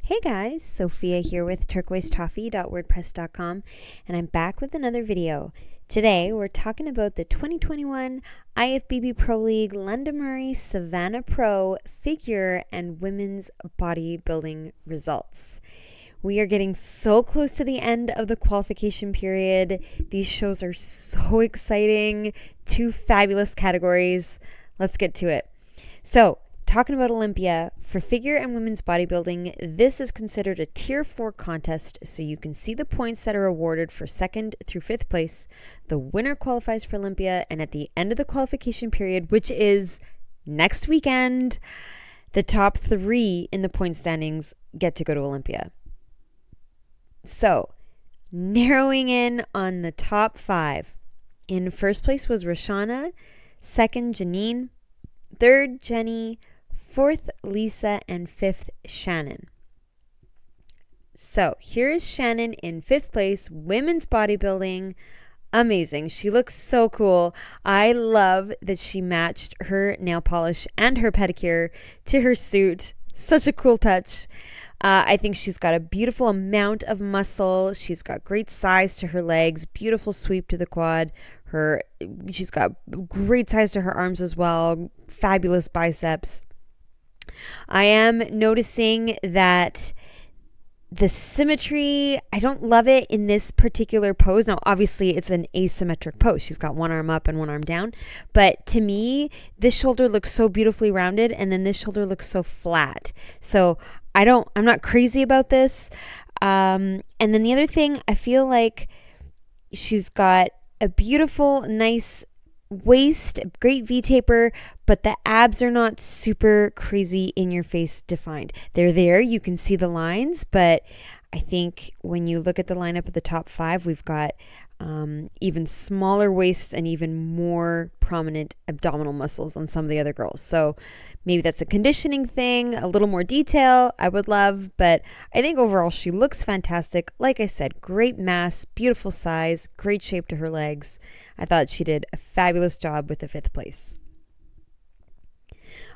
Hey guys, Sophia here with turquoisetoffee.wordpress.com, and I'm back with another video. Today we're talking about the 2021 IFBB Pro League Lenda Savannah Pro figure and women's bodybuilding results. We are getting so close to the end of the qualification period. These shows are so exciting. Two fabulous categories. Let's get to it. So, talking about Olympia, for figure and women's bodybuilding, this is considered a Tier 4 contest, so you can see the points that are awarded for 2nd through 5th place. The winner qualifies for Olympia, and at the end of the qualification period, which is next weekend, the top 3 in the point standings get to go to Olympia. So, narrowing in on the top 5. In first place was Roshana, 2nd Janine, 3rd Jenny, 4th Lisa, and 5th Shannon. So here is Shannon in 5th place, women's bodybuilding. Amazing. She looks so cool. I love that she matched her nail polish and her pedicure to her suit. Such a cool touch. I think she's got a beautiful amount of muscle. She's got great size to her legs, beautiful sweep to the quad. She's got great size to her arms as well, fabulous biceps. I am noticing that the symmetry, I don't love it in this particular pose. Now, obviously, it's an asymmetric pose. She's got one arm up and one arm down. But to me, this shoulder looks so beautifully rounded, and then this shoulder looks so flat. So I'm not crazy about this. And then the other thing, I feel like she's got a beautiful, nice waist, great V-taper, but the abs are not super crazy in your face defined. They're there, you can see the lines, but I think when you look at the lineup of the top 5, we've got even smaller waists and even more prominent abdominal muscles on some of the other girls. So maybe that's a conditioning thing, a little more detail I would love, but I think overall she looks fantastic. Like I said, great mass, beautiful size, great shape to her legs. I thought she did a fabulous job with the 5th place.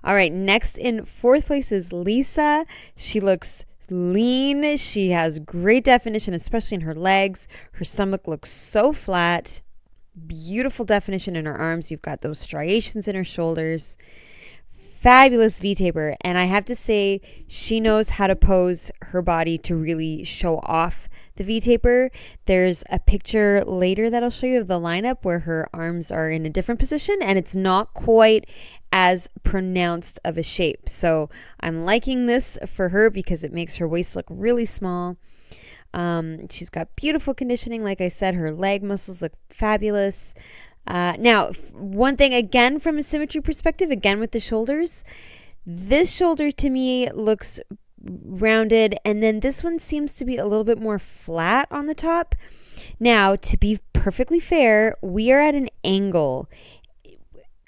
All right, next in 4th place is Lisa. She looks lean. She has great definition, especially in her legs. Her stomach looks so flat. Beautiful definition in her arms. You've got those striations in her shoulders. Fabulous V-taper. And I have to say, she knows how to pose her body to really show off the V-taper. There's a picture later that I'll show you of the lineup where her arms are in a different position and it's not quite as pronounced of a shape. So I'm liking this for her because it makes her waist look really small. She's got beautiful conditioning. Like I said, her leg muscles look fabulous. Now, one thing again from a symmetry perspective, again with the shoulders, this shoulder to me looks rounded, and then this one seems to be a little bit more flat on the top. Now, to be perfectly fair, we are at an angle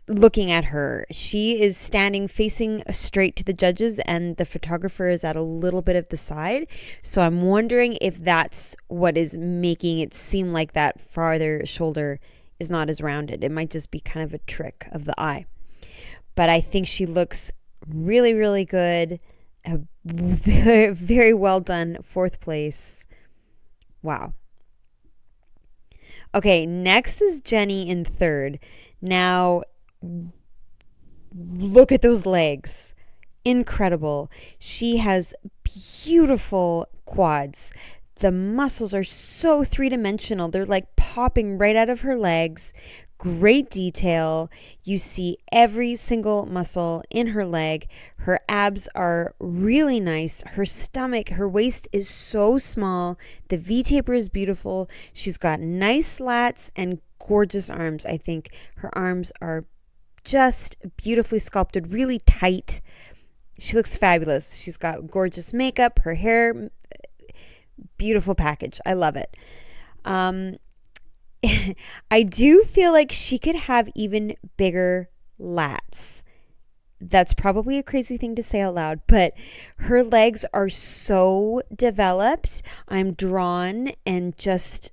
looking at her. She is standing facing straight to the judges, and the photographer is at a little bit of the side. So I'm wondering if that's what is making it seem like that farther shoulder is not as rounded. It might just be kind of a trick of the eye. But I think she looks really, really good. Very, very well done. 4th place. Wow. Okay, next is Jenny in 3rd. Now, look at those legs. Incredible. She has beautiful quads. The muscles are so 3-dimensional. They're like popping right out of her legs. Great detail. You see every single muscle in her leg. Her abs are really nice. Her stomach, her waist is so small. The V-taper is beautiful. She's got nice lats and gorgeous arms. I think her arms are just beautifully sculpted, really tight. She looks fabulous. She's got gorgeous makeup. Her hair, beautiful package. I love it. I do feel like she could have even bigger lats. That's probably a crazy thing to say out loud, but her legs are so developed. I'm drawn and just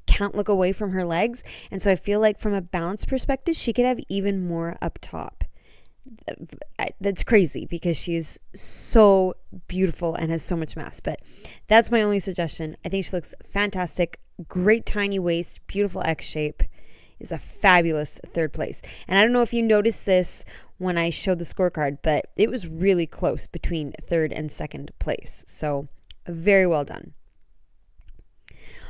can't look away from her legs. And so I feel like from a balance perspective, she could have even more up top. That's crazy because she's so beautiful and has so much mass. But that's my only suggestion. I think she looks fantastic. Great tiny waist, beautiful X shape. Is a fabulous third place. And I don't know if you noticed this when I showed the scorecard, but it was really close between third and second place. So very well done.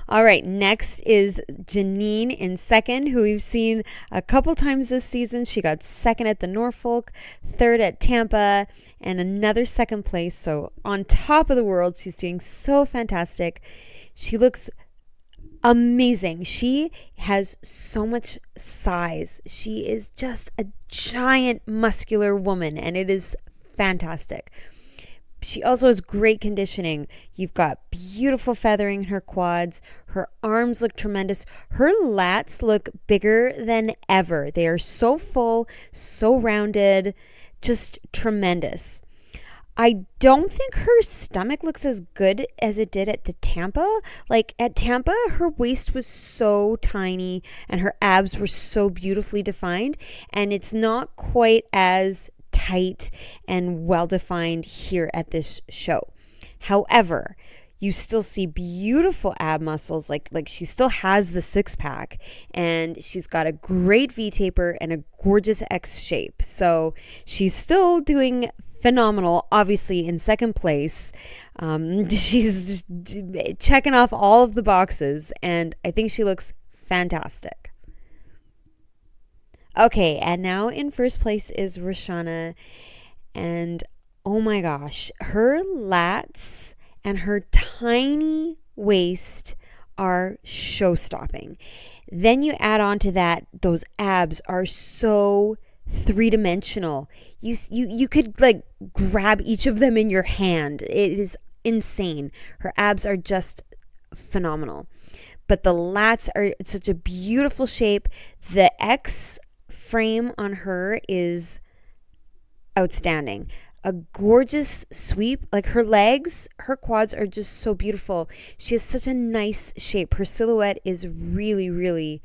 All right, next is Janine in second, who we've seen a couple times this season. She got second at the Norfolk, third at Tampa, and another second place. So on top of the world, she's doing so fantastic. She looks amazing. She has so much size. She is just a giant muscular woman, and it is fantastic. She also has great conditioning. You've got beautiful feathering in her quads. Her arms look tremendous. Her lats look bigger than ever. They are so full, so rounded, just tremendous. I don't think her stomach looks as good as it did at the Tampa. Like at Tampa, her waist was so tiny and her abs were so beautifully defined, and it's not quite as tight and well-defined here at this show. However, you still see beautiful ab muscles, like she still has the six-pack, and she's got a great V-taper and a gorgeous X shape. So she's still doing phenomenal, obviously in second place. She's checking off all of the boxes, and I think she looks fantastic. Okay, and now in first place is Roshana, and oh my gosh, her lats and her tiny waist are show-stopping. Then you add on to that, those abs are so three-dimensional. You could like grab each of them in your hand. It is insane. Her abs are just phenomenal. But the lats are such a beautiful shape. The X frame on her is outstanding. A gorgeous sweep. Like her legs, her quads are just so beautiful. She has such a nice shape. Her silhouette is really, really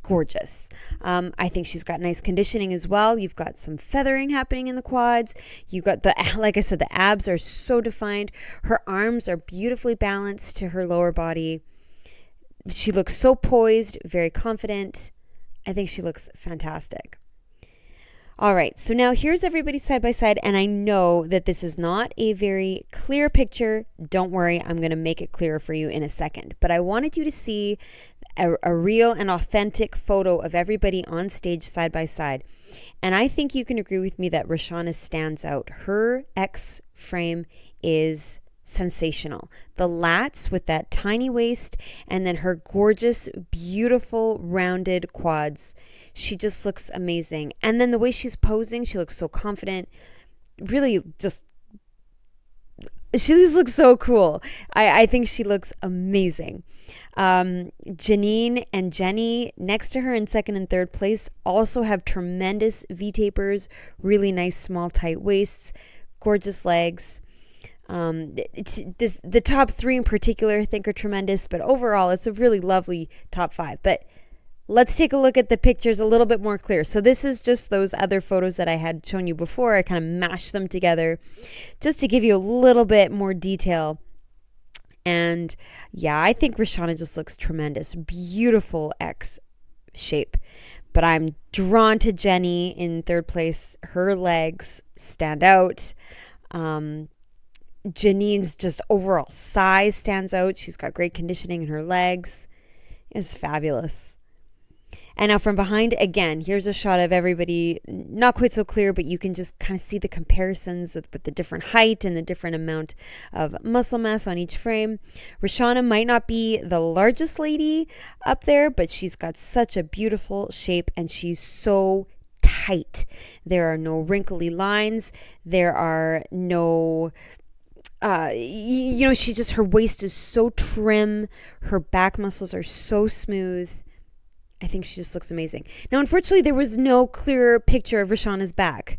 gorgeous. I think she's got nice conditioning as well. You've got some feathering happening in the quads. You've got like I said, the abs are so defined. Her arms are beautifully balanced to her lower body. She looks so poised, very confident. I think she looks fantastic. All right, so now here's everybody side by side, and I know that this is not a very clear picture. Don't worry, I'm going to make it clearer for you in a second. But I wanted you to see a real and authentic photo of everybody on stage side by side. And I think you can agree with me that Roshana stands out. Her X frame is sensational. The lats with that tiny waist, and then her gorgeous, beautiful, rounded quads. She just looks amazing. And then the way she's posing, she looks so confident. Really just, she just looks so cool. I think she looks amazing. Janine and Jenny next to her in second and third place also have tremendous V-tapers, really nice small tight waists, gorgeous legs. The top three in particular I think are tremendous, but overall it's a really lovely top five. But let's take a look at the pictures a little bit more clear. So this is just those other photos that I had shown you before. I kind of mashed them together just to give you a little bit more detail. And yeah, I think Roshana just looks tremendous. Beautiful X shape. But I'm drawn to Jenny in third place. Her legs stand out. Janine's just overall size stands out. She's got great conditioning in her legs. It's fabulous. And now from behind, again, here's a shot of everybody, not quite so clear, but you can just kind of see the comparisons with the different height and the different amount of muscle mass on each frame. Roshana might not be the largest lady up there, but she's got such a beautiful shape, and she's so tight. There are no wrinkly lines. There are no... she just, her waist is so trim. Her back muscles are so smooth. I think she just looks amazing. Now, unfortunately, there was no clear picture of Roshana's back.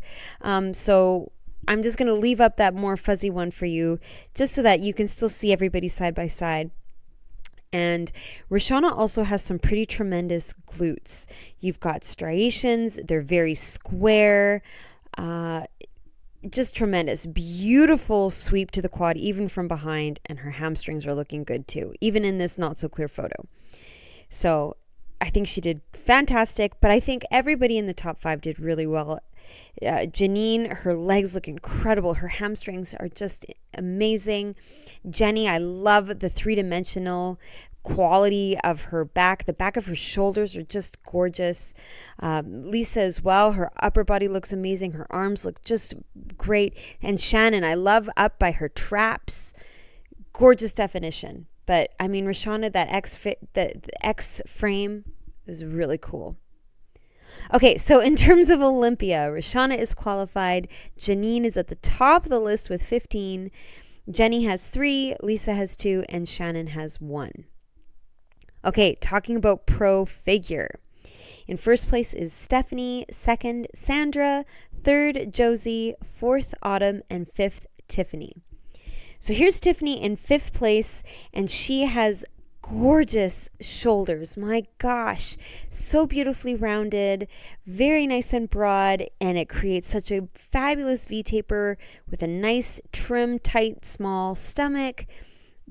So I'm just going to leave up that more fuzzy one for you, just so that you can still see everybody side by side. And Roshana also has some pretty tremendous glutes. You've got striations. They're very square. Just tremendous. Beautiful sweep to the quad, even from behind. And her hamstrings are looking good too, even in this not so clear photo. So I think she did fantastic. But I think everybody in the top 5 did really well. Janine, her legs look incredible. Her hamstrings are just amazing. Jenny, I love the 3-dimensional quality of her back. The back of her shoulders are just gorgeous. Lisa as well. Her upper body looks amazing. Her arms look just great. And Shannon, I love up by her traps. Gorgeous definition. But I mean, Roshana, that the X frame is really cool. Okay, so in terms of Olympia, Roshana is qualified. Janine is at the top of the list with 15. Jenny has 3, Lisa has 2, and Shannon has 1. Okay, talking about pro figure. In first place is Stephanie, second Sandra, third Josie, fourth Autumn, and fifth Tiffany. So here's Tiffany in 5th place, and she has gorgeous shoulders. My gosh, so beautifully rounded, very nice and broad, and it creates such a fabulous V-taper with a nice trim, tight, small stomach.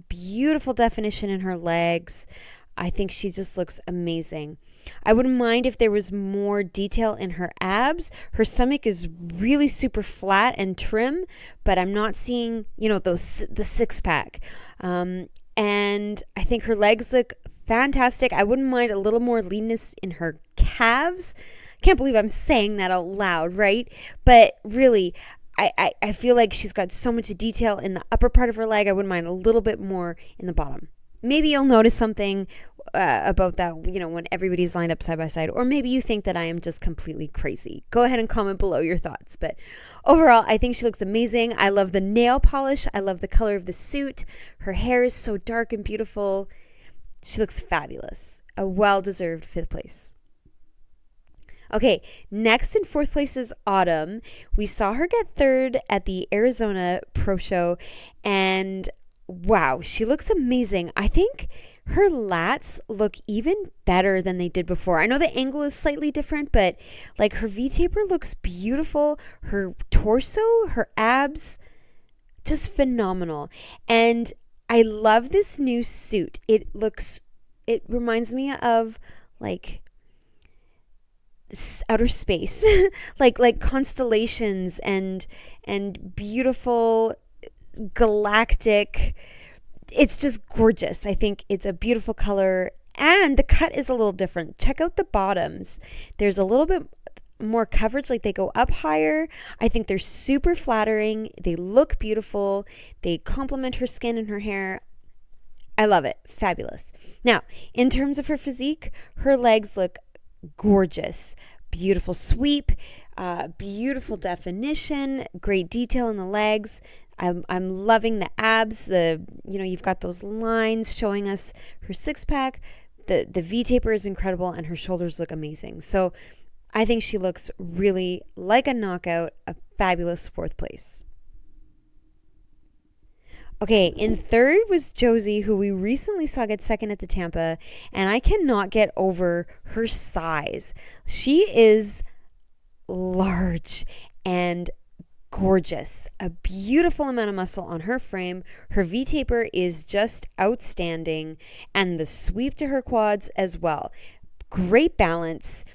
Beautiful definition in her legs. I think she just looks amazing. I wouldn't mind if there was more detail in her abs. Her stomach is really super flat and trim, but I'm not seeing, the 6-pack. And I think her legs look fantastic. I wouldn't mind a little more leanness in her calves. I can't believe I'm saying that out loud, right? But really, I feel like she's got so much detail in the upper part of her leg. I wouldn't mind a little bit more in the bottom. Maybe you'll notice something about that, when everybody's lined up side by side, or maybe you think that I am just completely crazy. Go ahead and comment below your thoughts. But overall, I think she looks amazing. I love the nail polish. I love the color of the suit. Her hair is so dark and beautiful. She looks fabulous. A well-deserved 5th place. Okay, next in 4th place is Autumn. We saw her get 3rd at the Arizona Pro Show, and wow, she looks amazing. I think her lats look even better than they did before. I know the angle is slightly different, but like her V-taper looks beautiful. Her torso, her abs, just phenomenal. And I love this new suit. It reminds me of like outer space, like constellations and beautiful galactic. It's just gorgeous. I think it's a beautiful color, and the cut is a little different. Check out the bottoms. There's a little bit more coverage, like they go up higher. I think they're super flattering. They look beautiful. They complement her skin and her hair. I love it. Fabulous. Now, in terms of her physique, her legs look gorgeous. Beautiful sweep, beautiful definition, great detail in the legs. I'm loving the abs. You've got those lines showing us her 6-pack. The V-taper is incredible, and her shoulders look amazing. So I think she looks really like a knockout, a fabulous 4th place. Okay, in 3rd was Josie, who we recently saw get 2nd at the Tampa, and I cannot get over her size. She is large and gorgeous. A beautiful amount of muscle on her frame. Her V-taper is just outstanding, and the sweep to her quads as well. Great balance.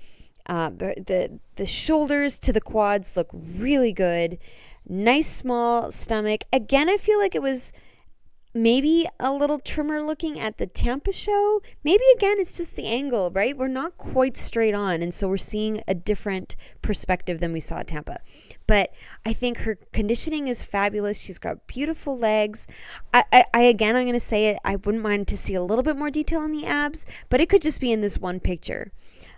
The shoulders to the quads look really good. Nice small stomach. Again, I feel like it was maybe a little trimmer looking at the Tampa show. Maybe again, it's just the angle, right? We're not quite straight on, and so we're seeing a different perspective than we saw at Tampa. But I think her conditioning is fabulous. She's got beautiful legs. I'm going to say it, I wouldn't mind to see a little bit more detail in the abs, but it could just be in this one picture.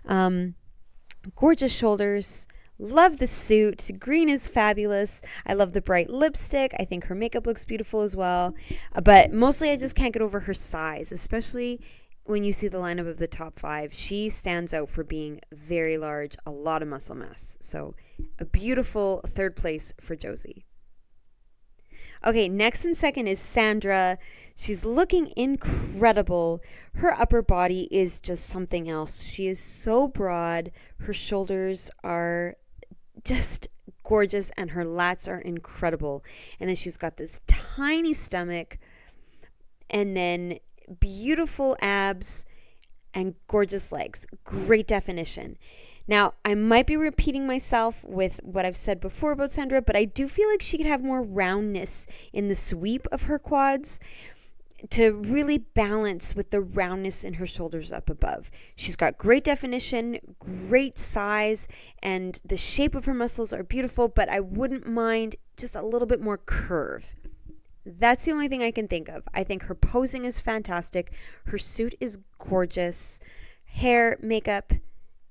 Gorgeous shoulders. Love the suit. Green is fabulous. I love the bright lipstick. I think her makeup looks beautiful as well. But mostly I just can't get over her size, especially when you see the lineup of the top 5. She stands out for being very large, a lot of muscle mass. So a beautiful 3rd place for Josie. Okay, next and second is Sandra. She's looking incredible. Her upper body is just something else. She is so broad. Her shoulders are just gorgeous and her lats are incredible. And then she's got this tiny stomach and then beautiful abs and gorgeous legs. Great definition. Now, I might be repeating myself with what I've said before about Sandra, but I do feel like she could have more roundness in the sweep of her quads to really balance with the roundness in her shoulders up above. She's got great definition, great size, and the shape of her muscles are beautiful, but I wouldn't mind just a little bit more curve. That's the only thing I can think of. I think her posing is fantastic. Her suit is gorgeous. Hair, makeup,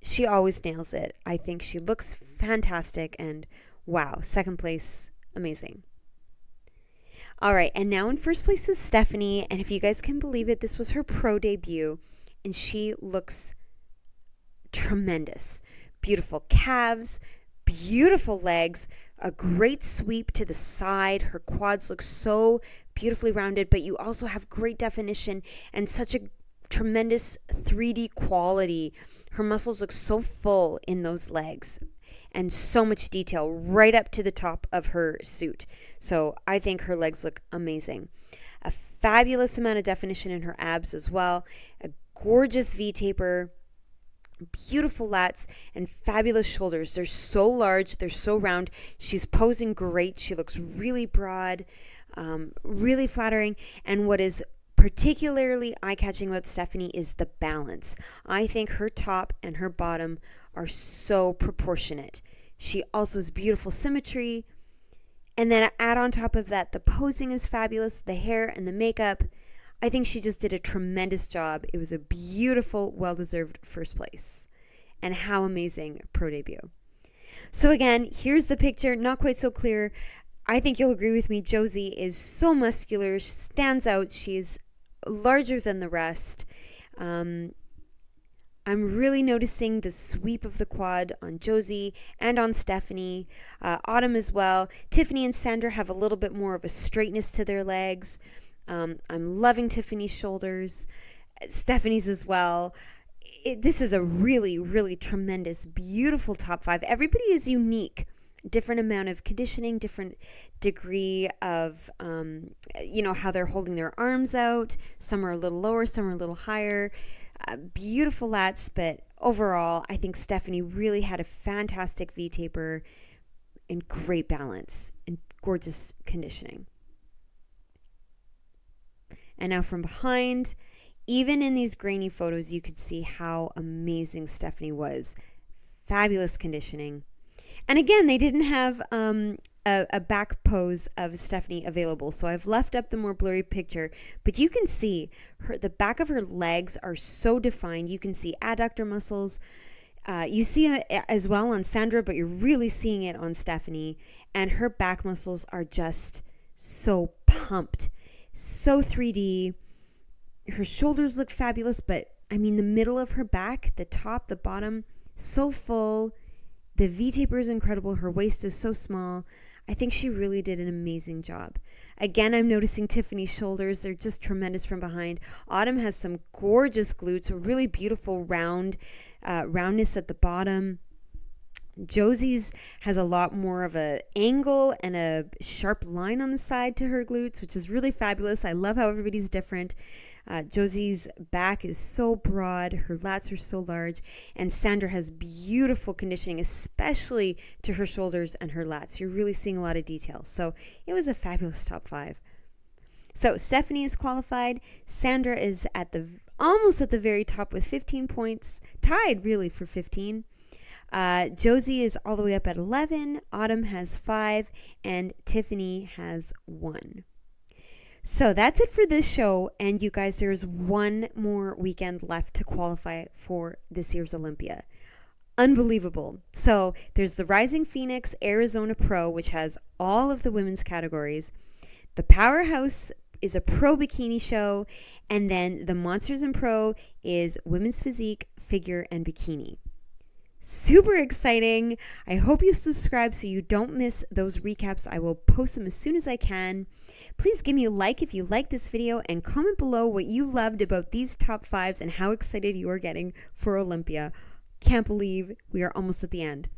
she always nails it. I think she looks fantastic and wow, second place, amazing. All right, and now in first place is Stephanie, and if you guys can believe it, this was her pro debut, and she looks tremendous. Beautiful calves, beautiful legs, a great sweep to the side. Her quads look so beautifully rounded, but you also have great definition and such a tremendous 3D quality. Her muscles look so full in those legs and so much detail right up to the top of her suit. So I think her legs look amazing. A fabulous amount of definition in her abs as well. A gorgeous V-taper, beautiful lats, and fabulous shoulders. They're so large, they're so round. She's posing great. She looks really broad, really flattering. And what is particularly eye-catching about Stephanie is the balance. I think her top and her bottom are so proportionate. She also has beautiful symmetry. And then add on top of that, the posing is fabulous, the hair and the makeup. I think she just did a tremendous job. It was a beautiful, well-deserved first place. And how amazing pro debut. So again, here's the picture, not quite so clear. I think you'll agree with me. Josie is so muscular, she stands out. She's larger than the rest. I'm really noticing the sweep of the quad on Josie and on Stephanie. Autumn as well. Tiffany and Sandra have a little bit more of a straightness to their legs. I'm loving Tiffany's shoulders. Stephanie's as well. This is a really, really tremendous, beautiful top 5. Everybody is unique. Different amount of conditioning, different degree of, how they're holding their arms out. Some are a little lower, some are a little higher. Beautiful lats, but overall, I think Stephanie really had a fantastic V-taper and great balance and gorgeous conditioning. And now from behind, even in these grainy photos, you could see how amazing Stephanie was. Fabulous conditioning. And again, they didn't have a back pose of Stephanie available, so I've left up the more blurry picture. But you can see the back of her legs are so defined. You can see adductor muscles. You see it as well on Sandra, but you're really seeing it on Stephanie. And her back muscles are just so pumped, so 3D. Her shoulders look fabulous, but I mean the middle of her back, the top, the bottom, so full. The V-taper is incredible. Her waist is so small. I think she really did an amazing job. Again, I'm noticing Tiffany's shoulders. They're just tremendous from behind. Autumn has some gorgeous glutes, a really beautiful roundness at the bottom. Josie's has a lot more of an angle and a sharp line on the side to her glutes, which is really fabulous. I love how everybody's different. Josie's back is so broad, her lats are so large, and Sandra has beautiful conditioning, especially to her shoulders and her lats. You're really seeing a lot of detail. So it was a fabulous top 5. So Stephanie is qualified. Sandra is almost at the very top with 15 points, tied really for 15. Josie is all the way up at 11. Autumn has 5, and Tiffany has 1. So that's it for this show. And you guys, there's one more weekend left to qualify for this year's Olympia. Unbelievable. So there's the Rising Phoenix Arizona Pro, which has all of the women's categories. The Powerhouse is a pro bikini show. And then the Monsters and Pro is women's physique, figure, and bikini. Super exciting. I hope you subscribe so you don't miss those recaps. I will post them as soon as I can. Please give me a like if you like this video and comment below what you loved about these top 5s and how excited you are getting for Olympia. Can't believe we are almost at the end.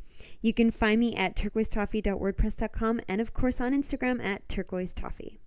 You can find me at turquoisetoffee.wordpress.com and of course on Instagram at turquoisetoffee.